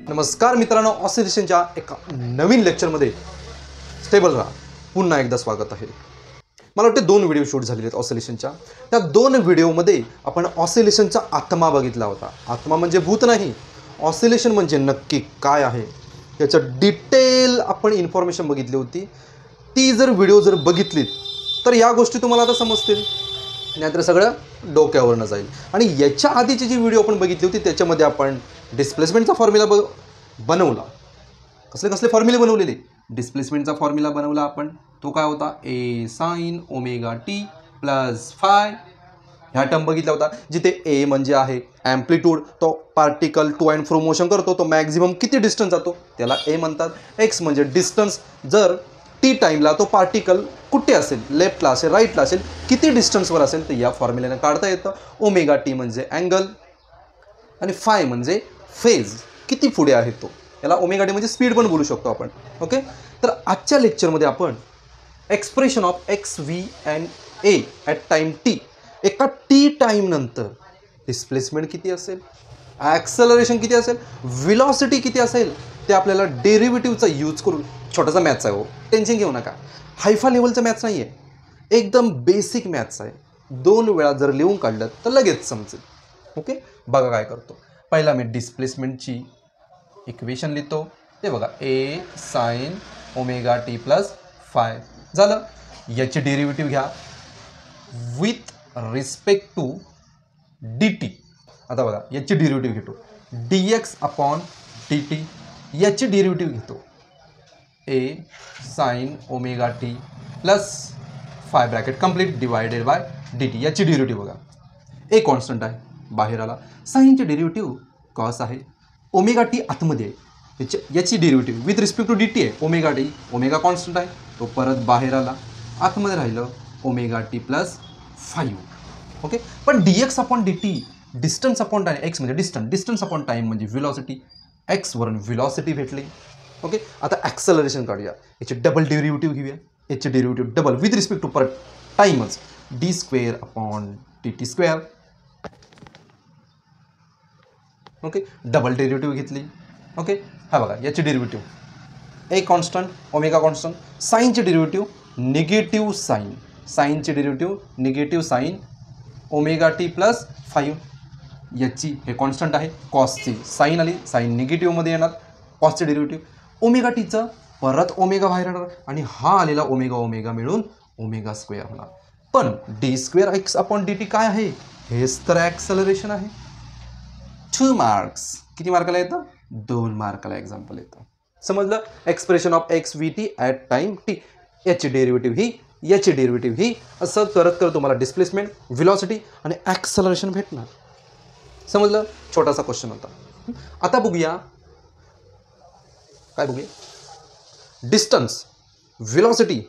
नमस्कार मित्रांनो, ऑसिलेशनच्या एका नवीन लेक्चरमध्ये स्टेबल राहा पुन्हा एकदा स्वागत आहे. मला वाटते 2 व्हिडिओ शूट झालेले आहेत ऑसिलेशनच्या. त्या 2 व्हिडिओमध्ये आपण ऑसिलेशनचा आत्मा बघितला होता. आत्मा म्हणजे भूत नाही, ऑसिलेशन म्हणजे नक्की काय आहे याचं डिटेल आपण इन्फॉर्मेशन बघितली होती. ती जर व्हिडिओ जर बघितलीत तर या गोष्टी तुम्हाला आता समजतील, नाहीतर सगळं डोक्यावरनं जाईल. आणि याच्या आधीची जी व्हिडिओ आपण बघितली होती त्याच्यामध्ये आपण डिस्प्लेसमेंटचा फॉर्म्युला बनवला. कसले फॉर्म्युले बनवलेले? डिस्प्लेसमेंटचा फॉर्म्युला बनवला आपण. तो काय होता? A sine omega t plus phi. ह्या टर्म बघितला होता, जिथे ए म्हणजे आहे ॲम्प्लिट्यूड, तो particle to and fro motion करतो, तो मॅक्झिमम किती डिस्टन्स जातो त्याला ए म्हणतात. एक्स म्हणजे डिस्टन्स, जर टी टाईमला तो पार्टिकल कुठे असेल, लेफ्टला असेल राईटला असेल, किती डिस्टन्सवर असेल तर या फॉर्म्युल्याने काढता येतं. ओमेगा टी म्हणजे अँगल आणि फाय म्हणजे फेज, किती पुढे आहे तो. याला ओमेगा टी म्हणजे स्पीड पण बोलू शकतो आपण. ओके, तर आजच्या लेक्चरमध्ये आपण expression of x V and A at time T, एका टी टाईम नंतर डिस्प्लेसमेंट किती असेल, ॲक्सेलरेशन किती असेल, व्हेलॉसिटी किती असेल, ते आपल्याला डेरिव्हेटिव्हचा यूज करून. छोटासा मॅथ्स आहे हो, टेन्शन घेऊ नका. हायफा लेवलचा मॅथ्स नाही आहे, एकदम बेसिक मॅथ्स आहे. 2 वेळा जर लिहून काढलं तर लगेच समजेल. ओके, बघा काय करतो. पहिला मी डिस्प्लेसमेंटची इक्वेशन लिहितो. ते बघा, A sine omega t plus phi झालं. याची डेरिव्हेटिव्ह घ्या with respect to d t. आता बघा, याची डेरिव्हेटिव्ह घेतो d x upon d t. याची डेरिव्हेटिव्ह घेतो A sine omega t plus phi bracket complete divided by d t. याची डेरिव्हेटिव्ह बघा, ए कॉन्स्टंट आहे बाहेर आला, साईनची डेरिव्हेटिव्ह कॉस आहे, ओमेगा टी आतमध्ये आहे, याची derivative with respect to d t आहे ओमेगा टी. ओमेगा कॉन्स्टंट आहे, तो परत बाहेर आला, आतमध्ये राहिलं ओमेगा टी प्लस 5. ओके, पण d x upon d t distance upon time, x म्हणजे डिस्टन्स, डिस्टन्स अपॉन टाईम म्हणजे व्हेलॉसिटी, एक्सवरून व्हेलॉसिटी भेटली. ओके, आता ॲक्सेलरेशन काढूया. याची डबल डेरिव्हेटिव्ह घेऊया. याची derivative double with respect to परत टाईमच, d square upon t t square. Okay, double derivative घेतली. ओके, हा बघा, याची derivative a constant omega constant, साईनची derivative negative sine, साईनची derivative negative sine omega t plus 5. याची हे कॉन्स्टंट आहे, कॉसची साईन आली, साईन निगेटिव्हमध्ये येणार, कॉसची डेरिव्हेटिव्ह ओमेगा टीचं परत ओमेगा बाहेर येणार आणि हा आलेला ओमेगा ओमेगा मिळून ओमेगा स्क्वेअर होणार. पण D square x upon d T काय आहे? हेच तर ॲक्सेलरेशन आहे. 2 मार्क्स. किती मार्काला येतं? 2 मार्काला एक्झाम्पल येतं. समजलं? Expression of x V T at time T, याची डेरिव्हेटिव्ह ही, याची डेरिव्हेटिव्ह ही, असं करत करत तुम्हाला डिस्प्लेसमेंट, व्हेलॉसिटी आणि ॲक्सेलरेशन भेटणार. समजलं? छोटासा क्वेश्चन होता. आता बघूया, काय बघूया? डिस्टन्स, व्हेलॉसिटी,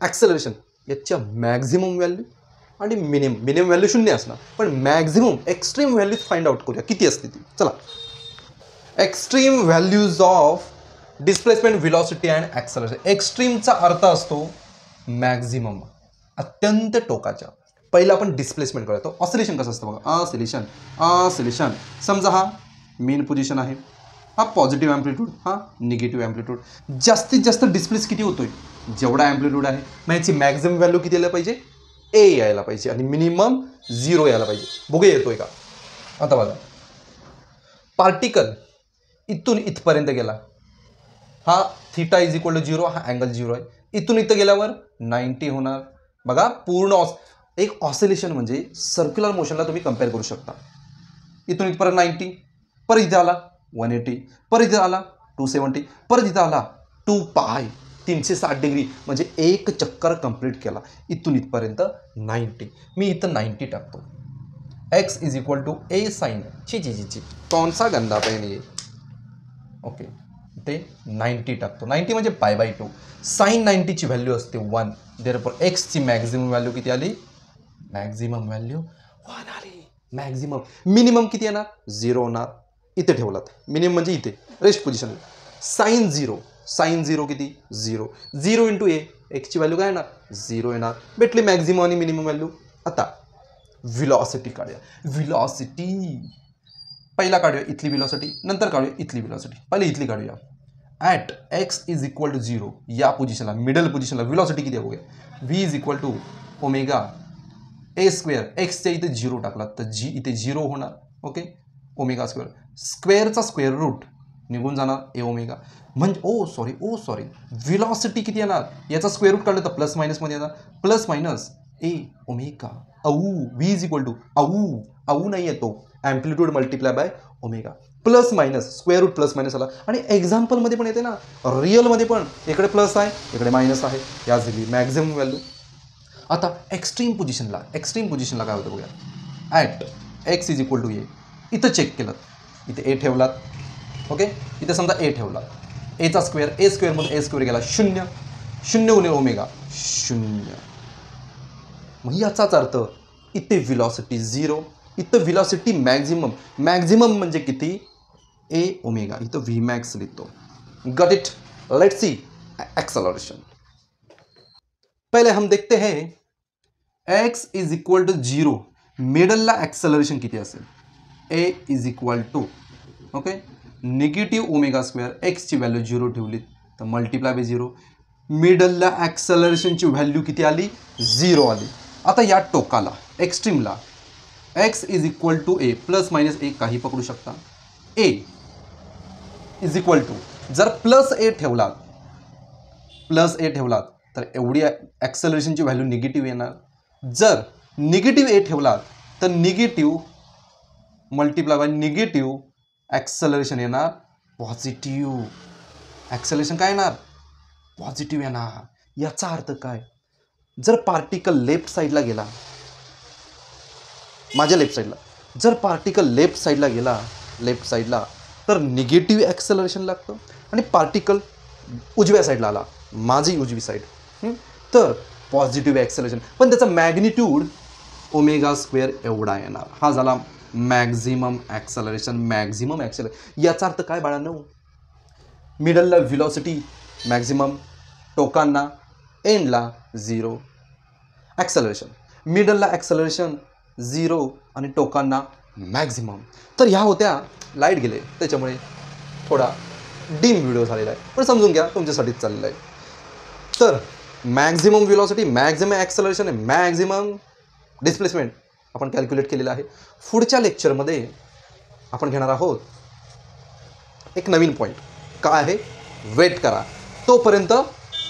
ॲक्सेलरेशन याच्या मॅक्झिमम व्हॅल्यू आणि मिनिमम व्हॅल्यू 0 असणार, पण maximum extreme values find out करूया किती असते ती. चला, extreme values of displacement, velocity and acceleration. एक्स्ट्रीमचा अर्थ असतो मॅक्झिमम, अत्यंत टोकाच्या. पहिलं आपण डिस्प्लेसमेंट करतो. ऑसिलेशन कसं असतं बघा, ऑसिलेशन समजा हा मेन पोझिशन आहे, हा पॉझिटिव्ह ॲम्प्लिट्यूड, हा निगेटिव्ह ॲम्प्लिट्यूड. जास्तीत जास्त डिस्प्लेस किती होतोय? जेवढा ॲम्प्लिट्यूड आहे, मग याची मॅक्झिमम व्हॅल्यू किती यायला पाहिजे? ए यायला पाहिजे आणि मिनिमम 0 यायला पाहिजे. बघूया येतोय का. आता बघा, पार्टिकल इथून इथपर्यंत गेला, हा थीटा इज इक्वल टू 0, हा अँगल 0 आहे. इथून इथं गेल्यावर 90 होणार. बघा, पूर्ण एक ऑसिलेशन म्हणजे सर्क्युलर मोशनला तुम्ही कम्पेअर करू शकता. इथून इथपर्यंत 90, परत इथे आला 180, परत इथे आला 270, परत इथं आला 2 पाय 360 डिग्री, म्हणजे एक चक्कर कंप्लीट केला. इथून इथपर्यंत 90. मी इथं 90 टाकतो. X is equal to a sine ची कौन सा गंदा पेन ये. ओके, ते 90 टाकतो. 90 म्हणजे π/2. साइन 90ची व्हॅल्यू असते 1. देअरफॉर एक्सची मॅक्झिमम व्हॅल्यू किती आली? मॅक्झिमम व्हॅल्यू 1 आली. मॅक्झिमम. मिनिमम किती येणार? 0 होणार. इथे ठेवलात मिनिमम म्हणजे इथे रेस्ट पोझिशन. साइन 0, साइन 0 किती? 0. 0 इंटू ए, एक्सची व्हॅल्यू काय येणार? 0 येणार. भेटली मॅक्झिमम आणि मिनिमम व्हॅल्यू. आता व्हेलॉसिटी काढूया. व्हेलॉसिटी पहिला काढूया इथली व्हेलॉसिटी, नंतर काढूया इथली व्हेलॉसिटी. पहिले इथली काढूया. At x is equal to 0 या पोझिशनला, मिडल पोझिशनला व्हेलॉसिटी किती आहे बघूया. V is equal to omega A square. एक्सच्या इथे 0 टाकला तर जी इथे 0 होणार. Okay, omega square. स्क्वेअरचा स्क्वेअर रूट निघून जाणार ए ओमेगा. म्हणजे ओ सॉरी व्हेलॉसिटी किती येणार, याचा स्क्वेअर रूट काढलं तर प्लस मायनसमध्ये येणार. Plus minus a omega v is equal to नाही येतो, amplitude multiply by omega. Plus minus square root plus minus आला. आणि एक्झाम्पलमध्ये पण येते ना, रिअलमध्ये पण इकडे प्लस आहे इकडे मायनस आहे. या झाली मॅक्झिमम व्हॅल्यू. आता एक्स्ट्रीम पोझिशनला काय होतं बघूया. At x is equal to A. इथं चेक केलं, इथे ए ठेवलात. ओके, इथे समजा ए ठेवला, एचा स्क्वेअर, ए स्क्वेअरमध्ये ए स्क्वेअर गेला 0 गुणिले ओमेगा 0. मग याचाच अर्थ इथे व्हेलॉसिटी 0, इथं व्हेलॉसिटी मॅक्झिमम म्हणजे किती, ए ओमेगा. इथं व्ही मॅक्स लिहितो. Got it. Let's see acceleration. पहले हम देखते हैं एक्स इज इक्वल टू 0 मिडलला एक्सेलरेशन किती असेल. A is equal to okay negative omega square. एक्सची व्हॅल्यू 0 ठेवली तर मल्टिप्लाय बाय 0. मिडलला ॲक्सेलरेशनची व्हॅल्यू किती आली, 0 आली. आता या टोकाला एक्स्ट्रीमला x is equal to A plus minus A काही पकडू शकता. ए इज इक्वल टू जर प्लस ए ठेवलात तर एवढी ॲक्सेलरेशनची व्हॅल्यू निगेटिव्ह येणार. जर निगेटिव्ह ए ठेवलात तर negative multiply by negative acceleration येणार पॉझिटिव्ह. ॲक्सेलरेशन काय येणार, पॉझिटिव्ह येणार. याचा अर्थ काय, जर पार्टिकल लेफ्ट साईडला गेला, माझ्या लेफ्ट साईडला, जर पार्टिकल लेफ्ट साईडला तर निगेटिव्ह ॲक्सेलरेशन लागतं. आणि पार्टिकल उजव्या साईडला आला, माझी उजवी साईड, तर पॉझिटिव्ह ॲक्सेलरेशन. पण त्याचा मॅग्निट्यूड ओमेगा स्क्वेअर एवढा येणार. हा झाला मॅक्झिमम ॲक्सेलरेशन. याचा अर्थ काय बाळांनो, मिडलला व्हेलॉसिटी मॅक्झिमम, टोकांना एंडला 0 ॲक्सेलरेशन. मिडलला ॲक्सेलरेशन 0 आणि टोकांना मॅक्झिमम. तर ह्या होत्या, लाईट गेले त्याच्यामुळे थोडा डीम व्हिडिओ झालेला आहे, पण समजून घ्या तुमच्यासाठीच चाललेला आहे. तर मॅक्झिमम व्हेलॉसिटी, मॅक्झिमम ॲक्सेलरेशन आणि मॅक्झिमम डिस्प्लेसमेंट आपण कॅल्क्युलेट केलेलं आहे. पुढच्या लेक्चरमध्ये आपण घेणार आहोत एक नवीन पॉईंट. काय आहे, वेट करा, तोपर्यंत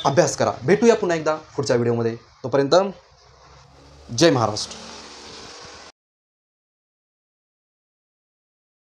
अभ्यास करा. भेटूया पुन्हा एकदा पुढच्या व्हिडिओमध्ये. तोपर्यंत जय महाराष्ट्र.